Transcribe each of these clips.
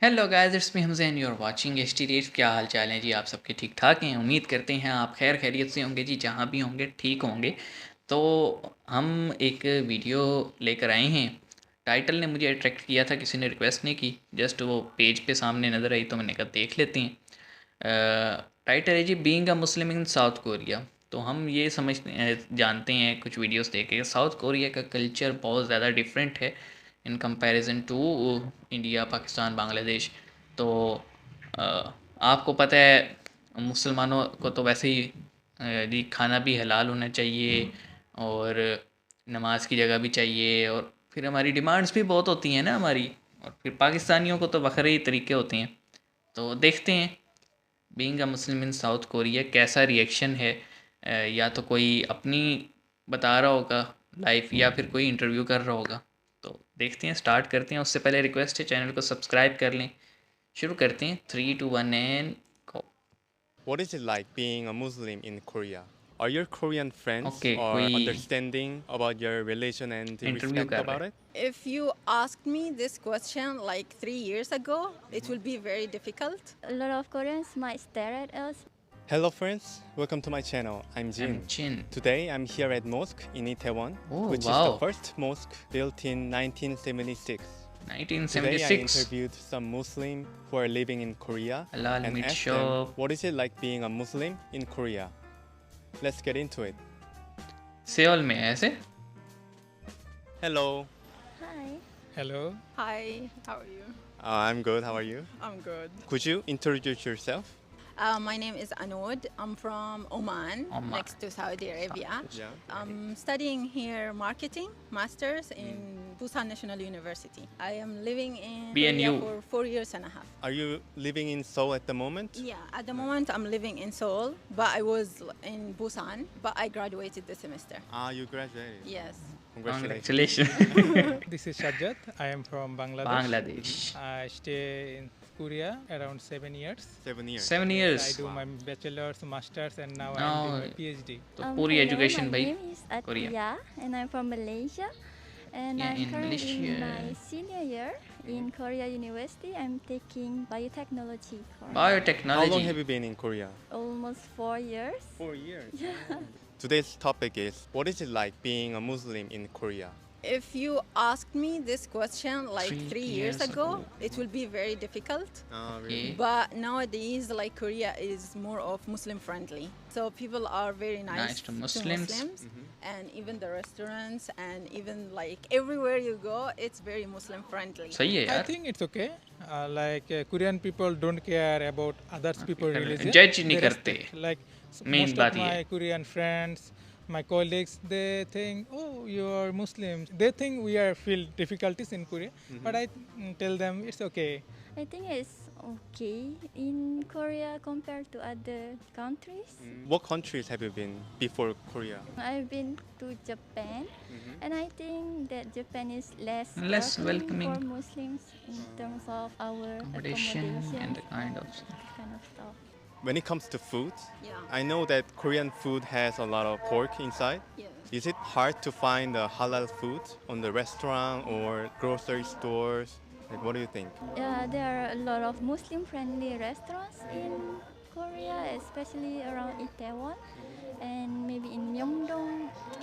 Hello guys, it's me Hamzain, you are watching H T. क्या हाल चाल है जी? आप सबके ठीक ठाक हैं? उम्मीद करते हैं आप खैर खैरियत से होंगे जी, जहाँ भी होंगे ठीक होंगे। तो हम एक वीडियो लेकर आए हैं। टाइटल ने मुझे अट्रैक्ट किया था, किसी ने रिक्वेस्ट नहीं की, जस्ट वो पेज पे सामने नज़र आई तो मैंने कहा देख लेते हैं। टाइटल है जी being a Muslim in South Korea. तो हम ये जानते हैं कुछ वीडियोस देख के, साउथ कोरिया का कल्चर बहुत ज़्यादा डिफरेंट है in comparison to India, Pakistan, Bangladesh. तो आपको पता है मुसलमानों को तो वैसे ही जी खाना भी हलाल होना चाहिए, और नमाज की जगह भी चाहिए, और फिर हमारी डिमांड्स भी बहुत होती हैं ना हमारी। और फिर पाकिस्तानियों को तो बखरे ही तरीके होते हैं। तो देखते हैं being a Muslim in South Korea कैसा रिएक्शन है। या तो कोई अपनी बता रहा होगा लाइफ, या फिर कोई इंटरव्यू कर रहा होगा। तो देखते हैं, स्टार्ट करते हैं। उससे पहले रिक्वेस्ट है, चैनल को सब्सक्राइब कर लें। शुरू करते हैं, 3 2 1 and go. What is it like being a Muslim in Korea? Are your Korean friends okay, are कोई understanding about your religion and they interview respect कर रहा about है। it? If you asked me this question like 3 years ago, it will be very difficult. A lot of Koreans might stare at us. Hello friends, welcome to my channel. I'm I'm Jin. Chin. Today I'm here at Mosque in Itaewon, Oh, which is the wow. first mosque built in 1976. Today I 1976 interviewed some Muslims who are living in Korea Halal and meat asked shop. them what is it like being a Muslim in Korea. Let's get into it. Seoul में है ऐसे। Hello. Hi. Hello, Hi, how are you? I'm good. How are you? I'm good. Could you introduce yourself? My name is Anoud. I'm from Oman, Oman. next to Saudi Arabia. Yeah. I'm studying here marketing, masters in Busan National University. I am living in BNU. Korea for 4 years and a half. Are you living in Seoul at the moment? Yeah, at the moment I'm living in Seoul, but I was in Busan, but I graduated this semester. You graduated. Yes. Congratulations. Congratulations. this is Shajjat. I am from Bangladesh. Bangladesh. I stay in Korea around 7 years. 7 years. 7 I years। do my bachelor's, master's, and now Now- I'm doing my PhD. तो पूरी Hello, education my भाई name is Korea. Atia, and I'm from Malaysia. And Yeah, I'm in currently in Malaysia. my senior year in Korea University. I'm taking biotechnology course. How long biotechnology. have you been in Korea? Almost 4 years. 4 years. Today's topic is what is it like being a Muslim in Korea? If you asked me this question like 3 three years years ago, ago. it will be very difficult. Okay. But nowadays, like Korea is more of Muslim friendly. So people are very Nice nice, to Muslims. and even the restaurants and even like everywhere you go, it's very Muslim friendly. सही है I यार। think it's okay. Korean people don't care about others people's religion. Judge नहीं They करते। respect. Like Main most बात of ये my है। Korean friends, my colleagues, they think, oh, you are Muslims. They think we are feel difficulties in Korea, but I tell them it's okay. I think it's okay in Korea compared to other countries. What countries have you been before Korea? I've been to Japan, and I think that Japan is less Less welcoming. for Muslims in terms of our accommodation and the kind of kind of stuff. When it comes to food, Yeah. I know that Korean food has a lot of pork inside. Yes. Is it hard to find halal food on the restaurant or grocery stores? Like, what do you think? Yeah, there are a lot of Muslim-friendly restaurants in Korea, especially around Itaewon and maybe in Myeongdong.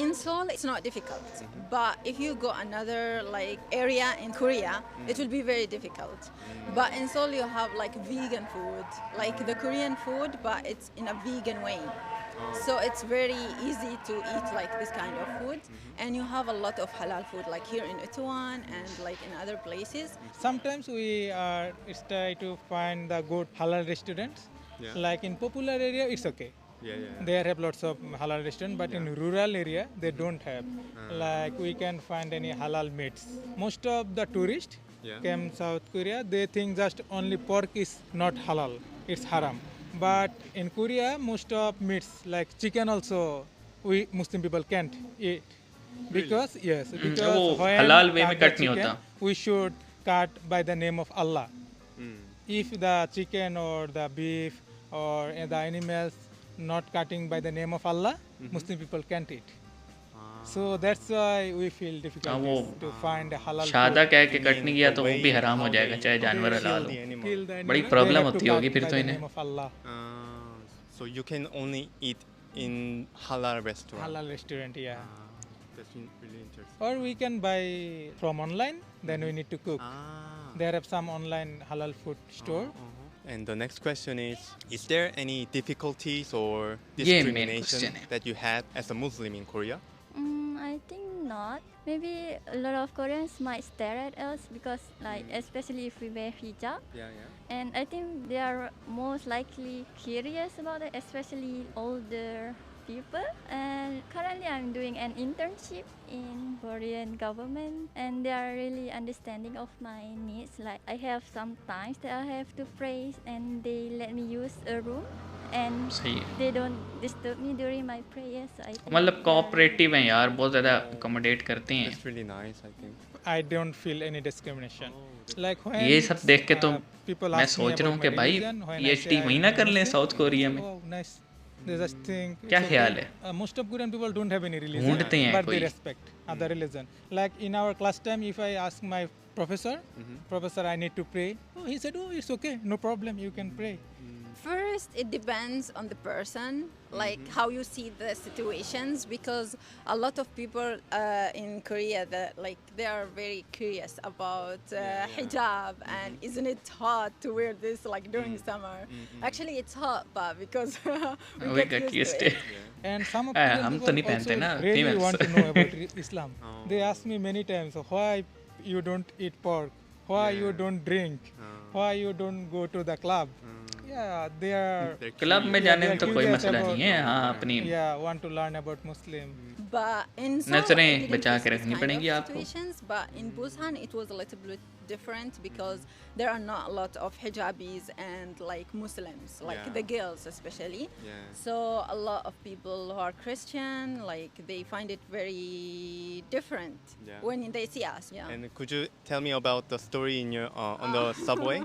In Seoul, it's not difficult. But if you go another like area in Korea, it will be very difficult. But in Seoul, you have like vegan food, like the Korean food, but it's in a vegan way. So it's very easy to eat like this kind of food, and you have a lot of halal food like here in Itaewon and like in other places. Sometimes we try to find the good halal restaurants. Yeah. Like in popular area, it's okay. Yeah. They have lots of halal restaurants, but in rural area they don't have. Like we can find any halal meats. Most of the tourists Yeah. came South Korea. They think just only pork is not halal; it's haram. But in Korea, most of meats like chicken also, we Muslim people can't eat because because वो when halal way में cut the cut नहीं chicken, होता। we should cut by the name of Allah. If the chicken or the beef or the animals not cutting by the name of Allah, Muslim people can't eat. So that's why we feel वो difficulties to find a halal Shada food. कह के You cut नहीं mean गया the तो वो way भी हराम हो how जाएगा they चाहे जानवर They हलाल kill the हो। animal? kill the बड़ी animal. Problem They have to होती होगी cut फिर by तो the इन्हें। name of Allah. So you can only eat in halal restaurant. Halal restaurant, yeah. That's really interesting. Or we can buy from online. Then we need to cook. Ah. There are some online halal food store. And the next question is there any difficulties or ये main discrimination question है। that you had as a Muslim in Korea? I think not. Maybe a lot of Koreans might stare at us because, like, especially if we wear hijab. Yeah. And I think they are most likely curious about it, especially older people. And currently, I'm doing an internship in Korean government, and they are really understanding of my needs. Like, I have some times that I have to pray, and they let me use a room, and सही है। they don't disturb me during my prayers. So I think मतलब they are really- cooperative हैं यार, बहुत ज़्यादा accommodate करते हैं। That's really nice, I think. I don't feel any discrimination. Like when ये सब देख के तो people मैं ask me सोच रहा हूँ about कि my भाई religion, when I PhD say वहीं I'm ना a कर लें Muslim, साउथ कोरिया में। oh, nice. They just think. क्या it's ख्याल okay. है? Most of Korean people don't have any religion, ढूंढते हैं but they कोई। respect other religion. Like in our class time, if I ask my professor, professor, I need to pray. Oh, he said, oh, it's okay, no problem, you can pray. First, it depends on the person, like how you see the situations, because a lot of people in Korea that like they are very curious about hijab and isn't it hot to wear this like during summer? Actually, it's hot, but because We get used to it। And some of हम Korean तो नहीं people पहनते also ना, really females। want to know about Islam. They ask me many times, why you don't eat pork? Why you don't drink? Why you don't go to the club? Yeah, they are. They're club में Yeah, जाने they में are तो कोई curious मसला about- नहीं है। हाँ, अपनी Yeah, want to learn about Muslim. But in Seoul, नजरें I didn't बचा face के this रखनी kind पड़ेंगी of आपको। situations, but in Busan it was a little bit different because there are not a lot of hijabis and like Muslims, like Yeah. the girls especially. Yeah. So a lot of people who are Christian, like they find it very different Yeah. when they see us. Yeah. And could you tell me about the story in your on the subway?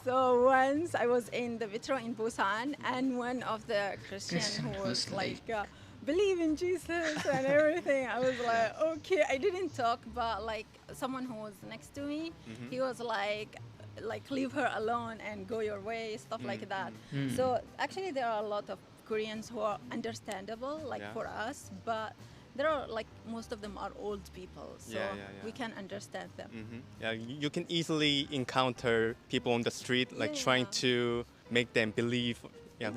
So once I was in the metro in Busan, and one of the Christian Christian who was was like, believe in Jesus and everything. I was like, okay. I didn't talk, but like someone who was next to me, he was like leave her alone and go your way, stuff like that. So actually, there are a lot of Koreans who are understandable, like Yeah. for us, but there are like most of them are old people, so Yeah. we can understand them. Yeah, you can easily encounter people on the street like trying Yeah. to make them believe,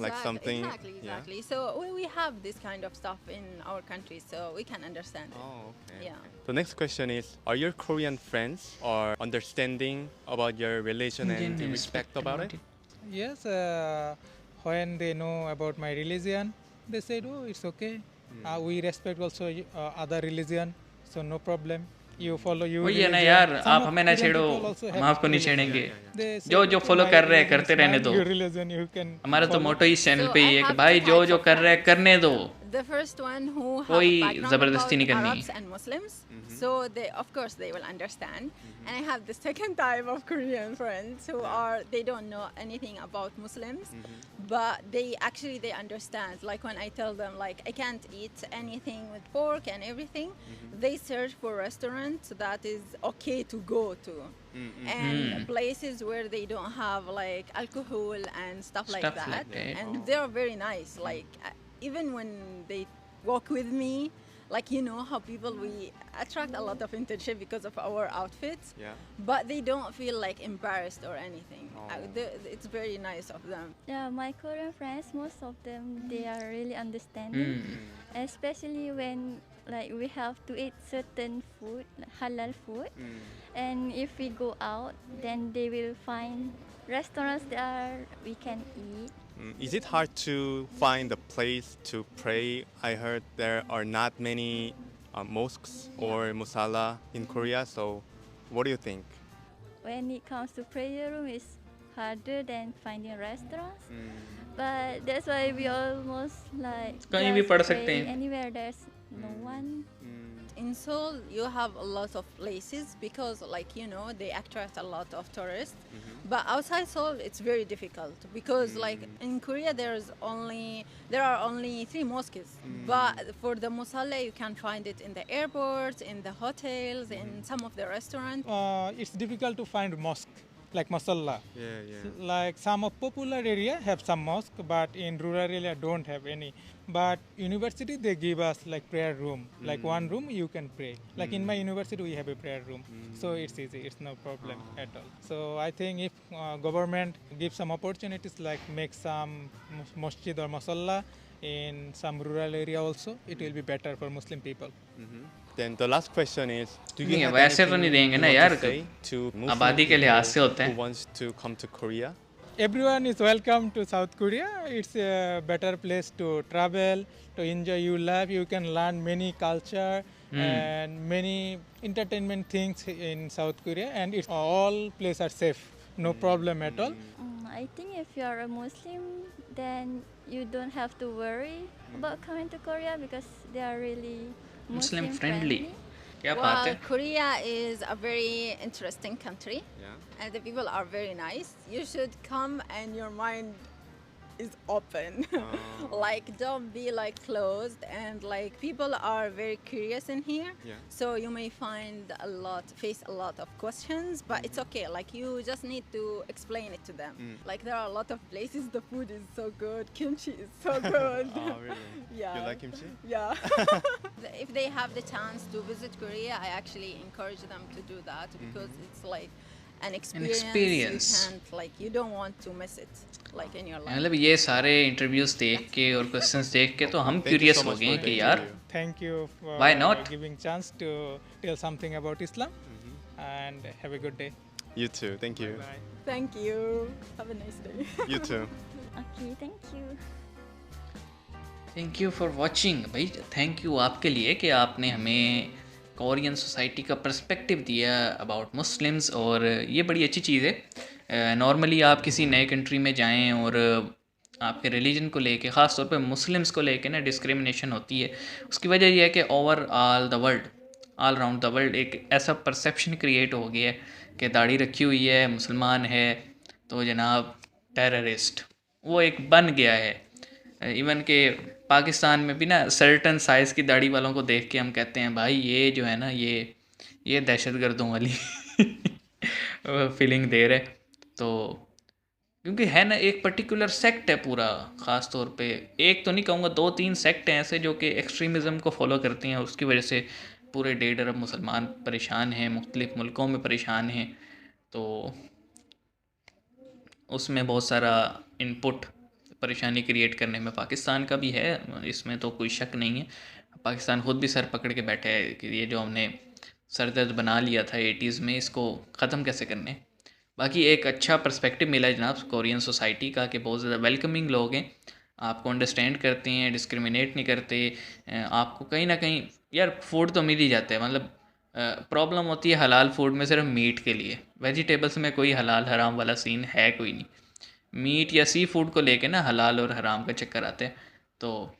like something. Exactly. So we have this kind of stuff in our country, so we can understand it. Oh, okay. Yeah. The next question is: are your Korean friends are understanding about your religion and they respect about it? Yes, when they know about my religion, they said, oh, it's okay. We respect also other religion, so no problem. You follow your वही है ना religion. यार, Some आप of हमें ना Korean छेड़ो, people also have हम आपको नहीं religion. छेड़ेंगे। They say, जो okay, follow my कर रहे हैं, religion करते is रहने mine, दो। your religion you can हमारा तो follow. मोटो इस चैनल So पे I ही है कि have भाई two जो types जो of कर रहा है friends. करने दो। The first one who have कोई a background ज़बरदस्ती नहीं about करनी। Arabs and Muslims, so they of course they will understand. And I have the second type of Korean friends who are they don't know anything about Muslims, but they understand. Like when I tell them like I can't eat anything with pork and everything, they search for restaurants that is okay to go to. And places where they don't have like alcohol and stuff like Stuff like that. that. And they are very nice. Like even when they walk with me, like you know how people we attract a lot of attention because of our outfits, Yeah. but they don't feel like embarrassed or anything. It's very nice of them. Yeah, my Korean friends, most of them, they are really understanding, especially when like we have to eat certain food, like halal food, and if we go out, then they will find restaurants that we can eat. Is it hard to find a place to pray? I heard there are not many mosques or musalla in Korea, so what do you think? When it comes to prayer room, it's harder than finding restaurants. But that's why we almost like कहीं भी just पढ़ pray सकते हैं। anywhere there's no one. in Seoul you have a lot of places because like they attract a lot of tourists. But outside Seoul it's very difficult because like in Korea there are only 3 mosques. But for the musalla you can find it in the airports, in the hotels, in some of the restaurants. It's difficult to find mosque like masalla. Yeah. Like some of popular area have some mosque, but in rural area don't have any. But university they give us like prayer room, like one room you can pray. Like in my university we have a prayer room, so it's easy. It's no problem at all. So I think if government gives some opportunities like make some masjid or masalla in some rural area also, it will be better for Muslim people. Then the last question is, do you नहीं, have वैसे तो anything नहीं देंगे you ना want यार, to say to Muslim आबादी के लिहाज से people होता who है। wants to come to Korea? Everyone is welcome to South Korea. It's a better place to travel, to enjoy your life. You can learn many culture and many entertainment things in South Korea, and it's all places are safe, no problem at all. I think if you are a Muslim, then you don't have to worry about coming to Korea because they are really Muslim Muslim friendly. friendly. क्या बात Well, है? Korea is a very interesting country. Yeah. And the people are very nice. You should come and your mind is open. Like don't be like closed, and like people are very curious in here. Yeah. So you may face a lot of questions, but it's okay. Like you just need to explain it to them. Like there are a lot of places the food is so good, kimchi is so good. Oh, really? Yeah. You like kimchi? Yeah. If they have the chance to visit Korea, I actually encourage them to do that because it's like an experience. You don't want to miss it like in your life. मतलब ये सारे interviews देख के और questions देख के तो हम Thank you क्यूरियस so हो much गए for हैं कि the यार interview. Thank you for Why not? giving chance to tell something about Islam, and have a good day. You too. Thank you. Bye. Thank you. Have a nice day. You too. Okay, thank you. Thank you for watching. भाई thank you आपके लिए कि आपने हमें Korean society का perspective दिया about Muslims, और ये बड़ी अच्छी चीज़ है। नॉर्मली आप किसी नए कंट्री में जाएं और आपके रिलीजन को लेके, ख़ास तौर पे मुस्लिम्स को लेके ना डिस्क्रिमिनेशन होती है। उसकी वजह यह है कि over all round the world एक ऐसा परसेप्शन क्रिएट हो गया है कि दाढ़ी रखी हुई है, मुसलमान है तो जनाब टेररिस्ट, वो एक बन गया है। इवन के पाकिस्तान में भी ना सर्टन साइज़ की दाढ़ी वालों को देख के हम कहते हैं भाई ये जो है ना ये दहशतगर्दों वाली फीलिंग दे रहे। तो क्योंकि है ना एक पर्टिकुलर सेक्ट है पूरा, ख़ास तौर पे एक तो नहीं कहूँगा, 2-3 सेक्ट हैं ऐसे जो कि एक्सट्रीमिज़म को फॉलो करती हैं, उसकी वजह से पूरे 1.5 अरब मुसलमान परेशान हैं, मुख्तलिफ़ मुल्कों में परेशान हैं। तो उसमें बहुत सारा इनपुट परेशानी क्रिएट करने में पाकिस्तान का भी है, इसमें तो कोई शक नहीं है। पाकिस्तान ख़ुद भी सर पकड़ के बैठा है कि ये जो हमने सरदर्द बना लिया था 80s में, इसको ख़त्म कैसे करने। बाकी एक अच्छा पर्सपेक्टिव मिला है जनाब कोरियन सोसाइटी का कि बहुत ज़्यादा वेलकमिंग लोग हैं, आपको अंडरस्टैंड करते हैं, डिस्क्रिमिनेट नहीं करते। आपको कहीं ना कहीं यार फूड तो मिल ही जाता है, मतलब प्रॉब्लम होती है हलाल फूड में सिर्फ मीट के लिए, वेजिटेबल्स में कोई हलाल हराम वाला सीन है कोई नहीं। मीट या सी फूड को लेके ना हलाल और हराम का चक्कर आता है, तो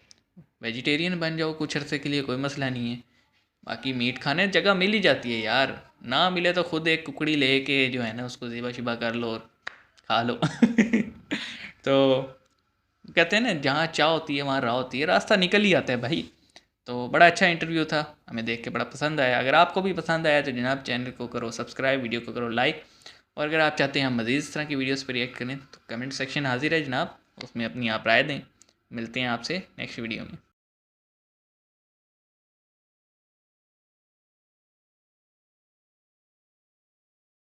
वेजिटेरियन बन जाओ कुछ अरसे के लिए, कोई मसला नहीं है। बाकी मीट खाने जगह मिल ही जाती है यार, ना मिले तो खुद एक कुकड़ी लेके जो है ना उसको ज़िबा शिबा कर लो और खा लो तो कहते हैं ना जहाँ चाह होती है वहाँ राह होती है, रास्ता निकल ही आता है भाई। तो बड़ा अच्छा इंटरव्यू था, हमें देख के बड़ा पसंद आया। अगर आपको भी पसंद आया तो जनाब चैनल को करो सब्सक्राइब, वीडियो को करो लाइक, और अगर आप चाहते हैं हम मज़ीद इस तरह की वीडियोस पर रिएक्ट करें तो कमेंट सेक्शन हाजिर है जनाब, उसमें अपनी आप राय दें। मिलते हैं आपसे नेक्स्ट वीडियो में।